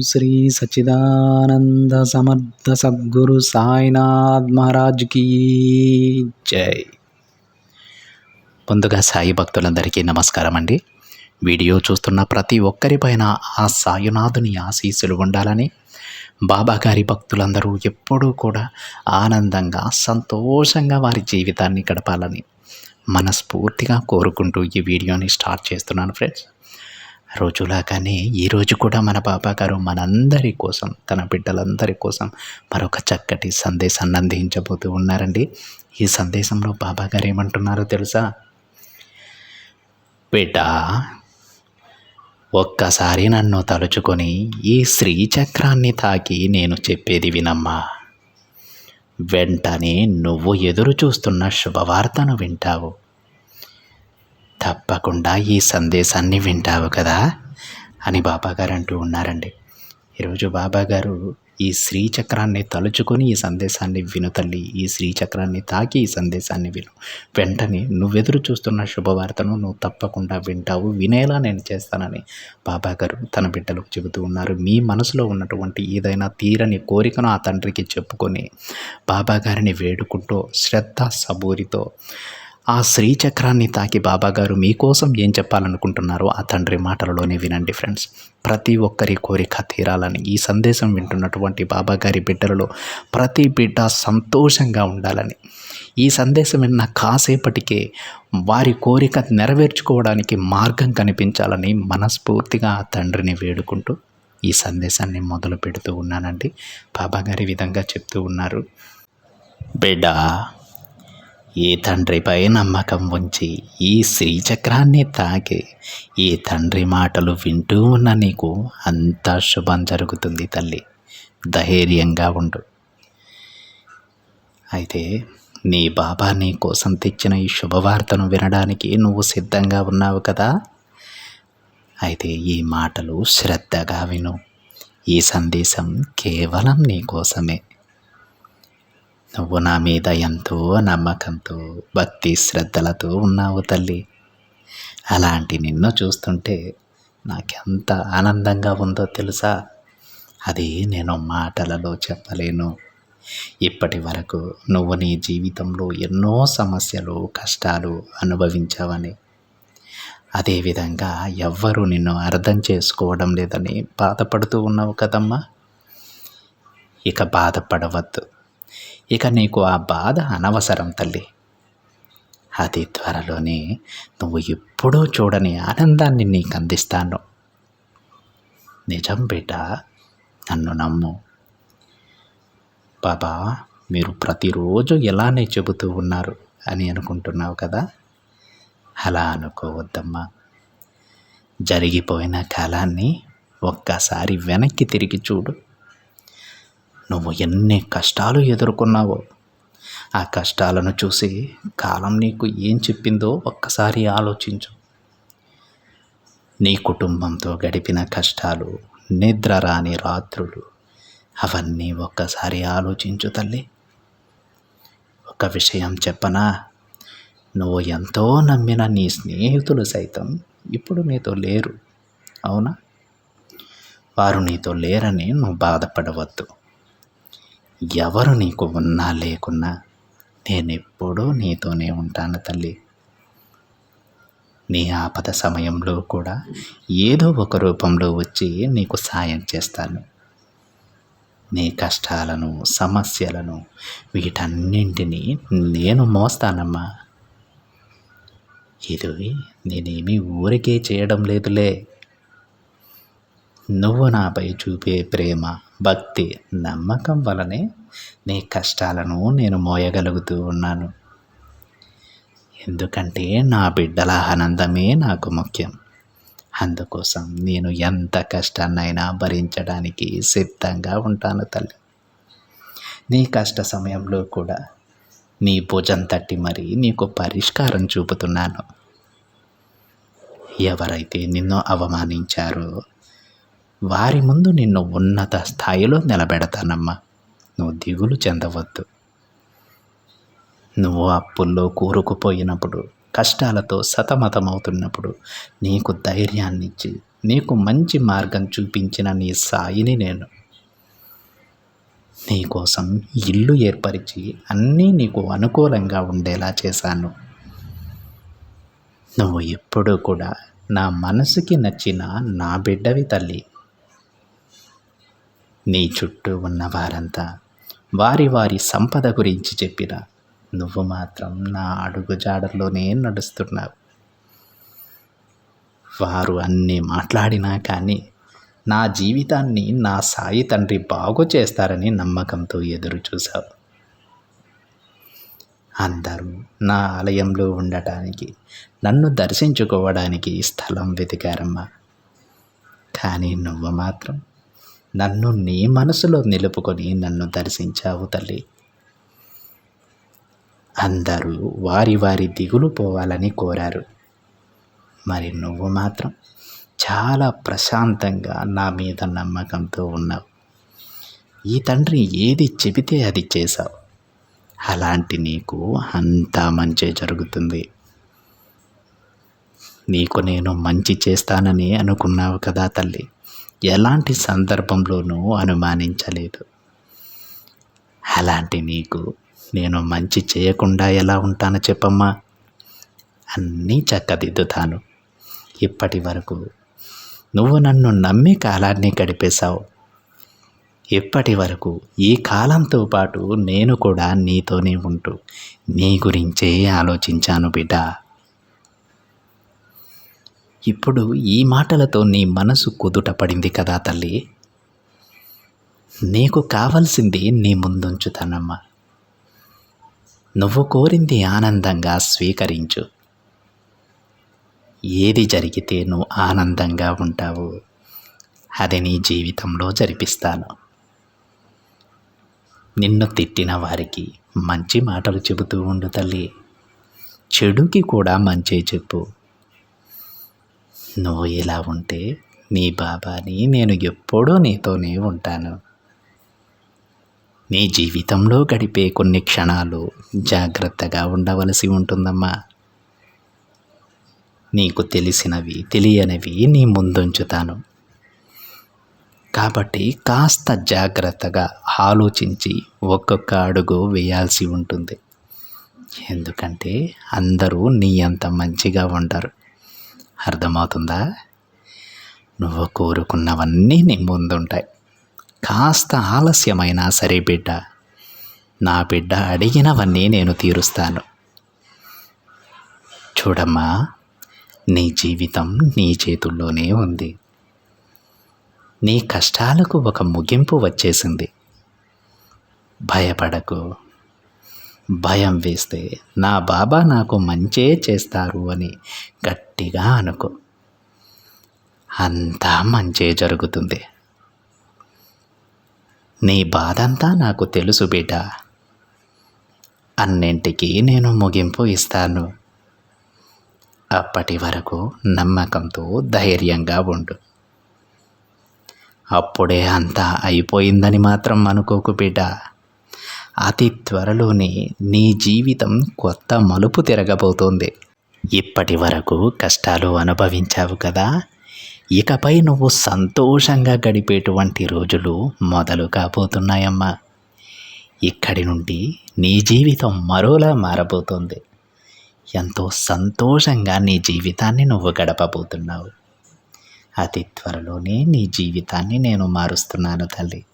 శ్రీ సచ్చిదానంద సమర్థ సద్గురు సాయినాథ్ మహారాజ్ కీ జై. ముందుగా సాయి భక్తులందరికీ నమస్కారం అండి. వీడియో చూస్తున్న ప్రతి ఒక్కరిపైన ఆ సాయినాథుని ఆశీస్సులు ఉండాలని, బాబాగారి భక్తులందరూ ఎప్పుడూ కూడా ఆనందంగా సంతోషంగా వారి జీవితాన్ని గడపాలని మనస్ఫూర్తిగా కోరుకుంటూ ఈ వీడియోని స్టార్ట్ చేస్తున్నాను ఫ్రెండ్స్. రోజులాగానే ఈరోజు కూడా మన బాబాగారు మనందరి కోసం, తన బిడ్డలందరి కోసం మరొక చక్కటి సందేశాన్ని అందించబోతూ ఉన్నారండి. ఈ సందేశంలో బాబాగారు ఏమంటున్నారో తెలుసా? బిడ్డ, ఒక్కసారి నన్ను తలుచుకొని ఈ శ్రీచక్రాన్ని తాకి నేను చెప్పేది వినమ్మా. వెంటనే నువ్వు ఎదురు చూస్తున్న శుభవార్తను వింటావు. తప్పకుండా ఈ సందేశాన్ని వింటావు కదా అని బాబాగారు అంటూ ఉన్నారండి. ఈరోజు బాబాగారు ఈ శ్రీచక్రాన్ని తలుచుకొని ఈ సందేశాన్ని విను తల్లి, ఈ శ్రీచక్రాన్ని తాకి ఈ సందేశాన్ని విను. వెంటనే నువ్వెదురు చూస్తున్న శుభవార్తను నువ్వు తప్పకుండా వింటావు, వినేలా నేను చేస్తానని బాబాగారు తన బిడ్డలకు చెబుతూ ఉన్నారు. మీ మనసులో ఉన్నటువంటి ఏదైనా తీరని కోరికను ఆ తండ్రికి చెప్పుకొని బాబాగారిని వేడుకుంటూ శ్రద్ధ సబూరితో ఆ శ్రీచక్రాన్ని తాకి బాబాగారు మీకోసం ఏం చెప్పాలనుకుంటున్నారో ఆ తండ్రి మాటలలోనే వినండి ఫ్రెండ్స్. ప్రతి ఒక్కరి కోరిక తీరాలని, ఈ సందేశం వింటున్నటువంటి బాబాగారి బిడ్డలలో ప్రతి బిడ్డ సంతోషంగా ఉండాలని, ఈ సందేశం విన్న కాసేపటికే వారి కోరిక నెరవేర్చుకోవడానికి మార్గం కనిపించాలని మనస్ఫూర్తిగా ఆ తండ్రిని వేడుకుంటూ ఈ సందేశాన్ని మొదలు పెడుతూ ఉన్నానండి. బాబాగారి విధంగా చెప్తూ ఉన్నారు. బిడ్డ, ఈ తండ్రిపై నమ్మకం ఉంచి ఈ శ్రీచక్రాన్ని తాకి ఈ తండ్రి మాటలు వింటూ ఉన్న నీకు అంతా శుభం జరుగుతుంది తల్లి. ధైర్యంగా ఉండు. అయితే నీ బాబా నీ కోసం తెచ్చిన ఈ శుభవార్తను వినడానికి నువ్వు సిద్ధంగా ఉన్నావు కదా. అయితే ఈ మాటలు శ్రద్ధగా విను. ఈ సందేశం కేవలం నీ కోసమే. నువ్వు నా మీద ఎంతో నమ్మకంతో, భక్తి శ్రద్ధలతో ఉన్నావు తల్లి. అలాంటి నిన్ను చూస్తుంటే నాకెంత ఆనందంగా ఉందో తెలుసా? అది నేను మాటలలో చెప్పలేను. ఇప్పటి వరకు నువ్వు నీ జీవితంలో ఎన్నో సమస్యలు, కష్టాలు అనుభవించావని, అదేవిధంగా ఎవ్వరూ నిన్ను అర్థం చేసుకోవడం లేదని బాధపడుతూ ఉన్నావు కదమ్మా. ఇక బాధపడవద్దు. ఇక నీకు ఆ బాధ అనవసరం తల్లి. అతి త్వరలోనే నువ్వు ఎప్పుడూ చూడని ఆనందాన్ని నీకు అందిస్తాను. నిజం బిడ్డ, నన్ను నమ్ము. బాబా మీరు ప్రతిరోజు ఇలానే చెబుతూ ఉన్నారు అని అనుకుంటున్నావు కదా. అలా అనుకోవద్దమ్మా. జరిగిపోయిన కాలాన్ని ఒక్కసారి వెనక్కి తిరిగి చూడు. నువ్వు ఎన్ని కష్టాలు ఎదుర్కొన్నావో ఆ కష్టాలను చూసి కాలం నీకు ఏం చెప్పిందో ఒక్కసారి ఆలోచించు. నీ కుటుంబంతో గడిపిన కష్టాలు, నిద్ర రాని రాత్రులు, అవన్నీ ఒక్కసారి ఆలోచించు తల్లి. ఒక విషయం చెప్పనా? నువ్వు ఎంతో నమ్మిన నీ స్నేహితులు సైతం ఇప్పుడు నీతో లేరు, అవునా? వారు నీతో లేరని నువ్వు బాధపడవద్దు. ఎవరు నీకు ఉన్నా లేకున్నా నేనెప్పుడూ నీతోనే ఉంటాను తల్లి. నీ ఆపద సమయంలో కూడా ఏదో ఒక రూపంలో వచ్చి నీకు సాయం చేస్తాను. నీ కష్టాలను, సమస్యలను వీటన్నింటినీ నేను మోస్తానమ్మా. ఇది నేనేమీ ఊరికే చేయడం లేదులే. నువ్వు నాపై చూపే ప్రేమ, భక్తి, నమ్మకం వలనే నీ కష్టాలను నేను మోయగలుగుతూ ఉన్నాను. ఎందుకంటే నా బిడ్డల ఆనందమే నాకు ముఖ్యం. అందుకోసం నేను ఎంత కష్టాన్నైనా భరించడానికి సిద్ధంగా ఉంటాను తల్లి. నీ కష్ట సమయంలో కూడా నీ భుజం తట్టి మరీ నీకు పరిష్కారం చూపుతున్నాను. ఎవరైతే నిన్ను అవమానించారో వారి ముందు నిన్ను ఉన్నత స్థాయిలో నిలబెడతానమ్మా. నువ్వు దిగులు చెందవద్దు. నువ్వు అప్పుల్లో కూరుకుపోయినప్పుడు, కష్టాలతో సతమతమవుతున్నప్పుడు నీకు ధైర్యాన్నిచ్చి నీకు మంచి మార్గం చూపించిన నీ సాయిని నేను. నీకోసం ఇల్లు ఏర్పరిచి అన్నీ నీకు అనుకూలంగా ఉండేలా చేశాను. నువ్వు ఎప్పుడూ కూడా నా మనసుకి నచ్చిన నా బిడ్డవి తల్లి. నీ చుట్టూ ఉన్న వారంతా వారి వారి సంపద గురించి చెప్పిన నువ్వు మాత్రం నా అడుగుజాడల్లోనే నడుస్తున్నావు. వారు అన్నీ మాట్లాడినా కానీ నా జీవితాన్ని నా సాయి తండ్రి బాగు చేస్తారని నమ్మకంతో ఎదురు చూశావు. అందరూ నా ఆలయంలో ఉండటానికి, నన్ను దర్శించుకోవడానికి స్థలం వెతికారమ్మా. కానీ నువ్వు మాత్రం నన్ను నీ మనసులో నిలుపుకొని నన్ను దర్శించావు తల్లి. అందరూ వారి వారి దిగులు పోవాలని కోరారు. మరి నువ్వు మాత్రం చాలా ప్రశాంతంగా నా మీద నమ్మకంతో ఉన్నావు. ఈ తండ్రి ఏది చెబితే అది చేశావు. అలాంటి నీకు అంతా మంచి జరుగుతుంది. నీకు నేను మంచి చేస్తానని అనుకున్నావు కదా తల్లి. ఎలాంటి సందర్భంలోనూ అనుమానించలేదు. అలాంటి నీకు నేను మంచి చేయకుండా ఎలా ఉంటానో చెప్పమ్మా. అన్నీ చక్కదిద్దుతాను. ఇప్పటి వరకు నువ్వు నన్ను నమ్మి కాలాన్ని గడిపేశావు. ఇప్పటి వరకు ఈ కాలంతో పాటు నేను కూడా నీతోనే ఉంటూ నీ గురించే ఆలోచించాను బిడ్డ. ఇప్పుడు ఈ మాటలతో నీ మనసు కుదుట పడింది కదా తల్లి. నీకు కావలసింది నీ ముందుంచుతానమ్మా. నువ్వు కోరింది ఆనందంగా స్వీకరించు. ఏది జరిగితే నువ్వు ఆనందంగా ఉంటావు అది నీ జీవితంలో జరిపిస్తాను. నిన్ను తిట్టిన వారికి మంచి మాటలు చెబుతూ ఉండు తల్లి. చెడుకి కూడా మంచి చెప్పు. నువ్వు ఇలా ఉంటే నీ బాబాని నేను ఎప్పుడూ నీతోనే ఉంటాను. నీ జీవితంలో గడిపే కొన్ని క్షణాలు జాగ్రత్తగా ఉండవలసి ఉంటుందమ్మా. నీకు తెలిసినవి తెలియనివి నీ ముందుంచుతాను. కాబట్టి కాస్త జాగ్రత్తగా ఆలోచించి ఒక్కొక్క అడుగు వేయాల్సి ఉంటుంది. ఎందుకంటే అందరూ నీ అంత మంచిగా ఉండరు. అర్థమవుతుందా? నువ్వు కోరుకున్నవన్నీ నీ ముందుంటాయి. కాస్త ఆలస్యమైనా సరే బిడ్డ, నా బిడ్డ అడిగినవన్నీ నేను తీరుస్తాను. చూడమ్మా, నీ జీవితం నీ చేతుల్లోనే ఉంది. నీ కష్టాలకు ఒక ముగింపు వచ్చేసింది. భయపడకు. భయం వేస్తే నా బాబా నాకు మంచే చేస్తారు అని గట్టిగా అనుకో. అంతా మంచే జరుగుతుంది. నీ బాధంతా నాకు తెలుసు బిడ్డ. అన్నింటికీ నేను ముగింపు ఇస్తాను. అప్పటి వరకు నమ్మకంతో ధైర్యంగా ఉండు. అప్పుడే అంతా అయిపోయిందని మాత్రం అనుకోకు బిడ్డ. అతి త్వరలోనే నీ జీవితం కొత్త మలుపు తిరగబోతోంది. ఇప్పటి వరకు కష్టాలు అనుభవించావు కదా, ఇకపై నువ్వు సంతోషంగా గడిపేటువంటి రోజులు మొదలు కాబోతున్నాయమ్మా. ఇక్కడి నుండి నీ జీవితం మరోలా మారబోతోంది. ఎంతో సంతోషంగా నీ జీవితాన్ని నువ్వు గడపబోతున్నావు. అతి త్వరలోనే నీ జీవితాన్ని నేను మారుస్తున్నాను తల్లి.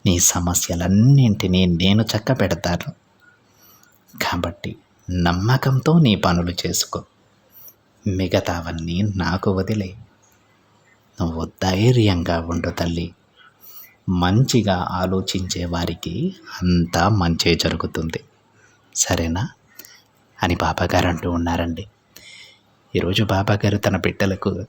నీ సమస్యలన్నింటినీ నేను చక్కబెడతాను. కాబట్టి నమ్మకంతో నీ పనులు చేసుకో. మిగతావన్నీ నాకు వదిలే. నువ్వు ధైర్యంగా ఉండు తల్లి. మంచిగా ఆలోచించే వారికి అంతా మంచే జరుగుతుంది. సరేనా అని బాబాగారు అంటూ ఉన్నారండి. ఈరోజు బాబాగారు తన బిడ్డలకు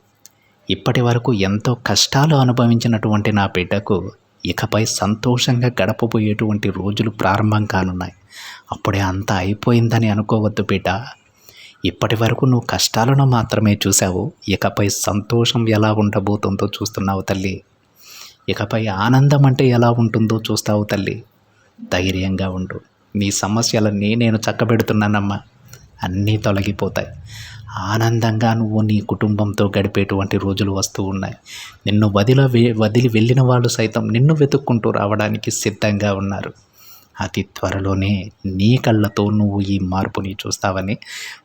ఇప్పటి వరకు ఎంతో కష్టాలు అనుభవించినటువంటి నా బిడ్డకు ఇకపై సంతోషంగా గడపబోయేటువంటి రోజులు ప్రారంభం కానున్నాయి. అప్పుడే అంతా అయిపోయిందని అనుకోవద్దు బిడ్డ. ఇప్పటి వరకు నువ్వు కష్టాలను మాత్రమే చూసావు. ఇకపై సంతోషం ఎలా ఉండబోతుందో చూస్తున్నావు తల్లి. ఇకపై ఆనందం అంటే ఎలా ఉంటుందో చూస్తావు తల్లి. ధైర్యంగా ఉండు. నీ సమస్యలన్నీ నేను చక్కబెడుతున్నానమ్మా. అన్నీ తొలగిపోతాయి. ఆనందంగా నువ్వు నీ కుటుంబంతో గడిపేటువంటి రోజులు వస్తూ ఉన్నాయి. నిన్ను వదిలి వెళ్ళిన వాళ్ళు సైతం నిన్ను వెతుక్కుంటూ రావడానికి సిద్ధంగా ఉన్నారు. అతి త్వరలోనే నీ కళ్ళతో నువ్వు ఈ మార్పుని చూస్తావని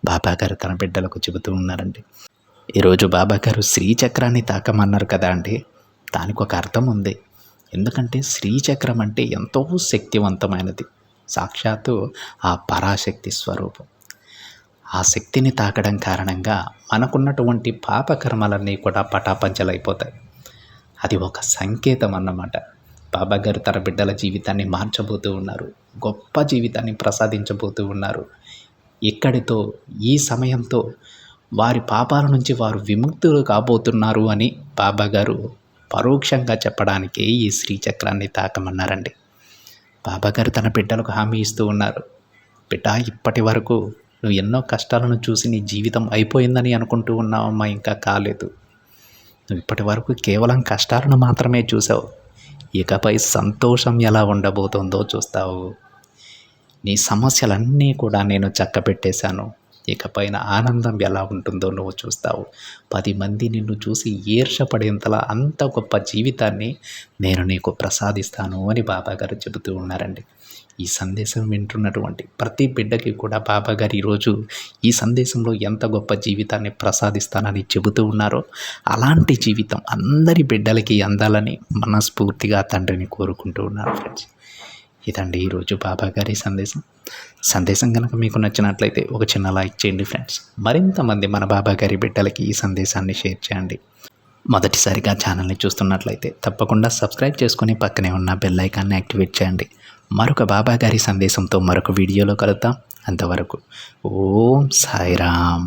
బాబాగారు తన బిడ్డలకు చెబుతూ ఉన్నారండి. ఈరోజు బాబాగారు శ్రీచక్రాన్ని తాకమన్నారు కదా అండి, దానికి ఒక అర్థం ఉంది. ఎందుకంటే శ్రీచక్రం అంటే ఎంతో శక్తివంతమైనది. సాక్షాత్తు ఆ పరాశక్తి స్వరూపం. ఆ శక్తిని తాకడం కారణంగా మనకున్నటువంటి పాపకర్మలన్నీ కూడా పటాపంచలైపోతాయి. అది ఒక సంకేతం అన్నమాట. బాబాగారు తన బిడ్డల జీవితాన్ని మార్చబోతూ ఉన్నారు. గొప్ప జీవితాన్ని ప్రసాదించబోతూ ఉన్నారు. ఇక్కడితో ఈ సమయంతో వారి పాపాల నుంచి వారు విముక్తులు కాబోతున్నారు అని బాబాగారు పరోక్షంగా చెప్పడానికే ఈ శ్రీచక్రాన్ని తాకమన్నారండి. బాబాగారు తన బిడ్డలకు హామీ ఇస్తూ ఉన్నారు. బిడ్డ, ఇప్పటి వరకు నువ్వు ఎన్నో కష్టాలను చూసి నీ జీవితం అయిపోయిందని అనుకుంటూ ఉన్నావమ్మా, ఇంకా కాలేదు. నువ్వు ఇప్పటి వరకు కేవలం కష్టాలను మాత్రమే చూసావు. ఇకపై సంతోషం ఎలా ఉండబోతుందో చూస్తావు. నీ సమస్యలన్నీ కూడా నేను చక్కబెట్టేశాను. ఇకపైన ఆనందం ఎలా ఉంటుందో నువ్వు చూస్తావు. 10 మంది నిన్ను చూసి ఈర్షపడేంతలా అంత గొప్ప జీవితాన్ని నేను నీకు ప్రసాదిస్తాను అని బాబాగారు చెబుతూ ఉన్నారండి. ఈ సందేశం వింటున్నటువంటి ప్రతి బిడ్డకి కూడా బాబాగారు ఈరోజు ఈ సందేశంలో ఎంత గొప్ప జీవితాన్ని ప్రసాదిస్తానని చెబుతూ ఉన్నారో అలాంటి జీవితం అందరి బిడ్డలకి అందాలని మనస్ఫూర్తిగా తండ్రిని కోరుకుంటూ ఉన్నారు ఫ్రెండ్స్. ఇదండి ఈరోజు బాబాగారి సందేశం కనుక మీకు నచ్చినట్లయితే ఒక చిన్న లైక్ చేయండి ఫ్రెండ్స్. మరింతమంది మన బాబాగారి బిడ్డలకి ఈ సందేశాన్ని షేర్ చేయండి. మొదటిసారిగా ఛానల్ని చూస్తున్నట్లయితే తప్పకుండా సబ్స్క్రైబ్ చేసుకుని పక్కనే ఉన్న బెల్ ఐకాన్ని యాక్టివేట్ చేయండి. మరొక బాబాగారి సందేశంతో మరొక వీడియోలో కలుద్దాం. అంతవరకు ఓం సాయిరామ్.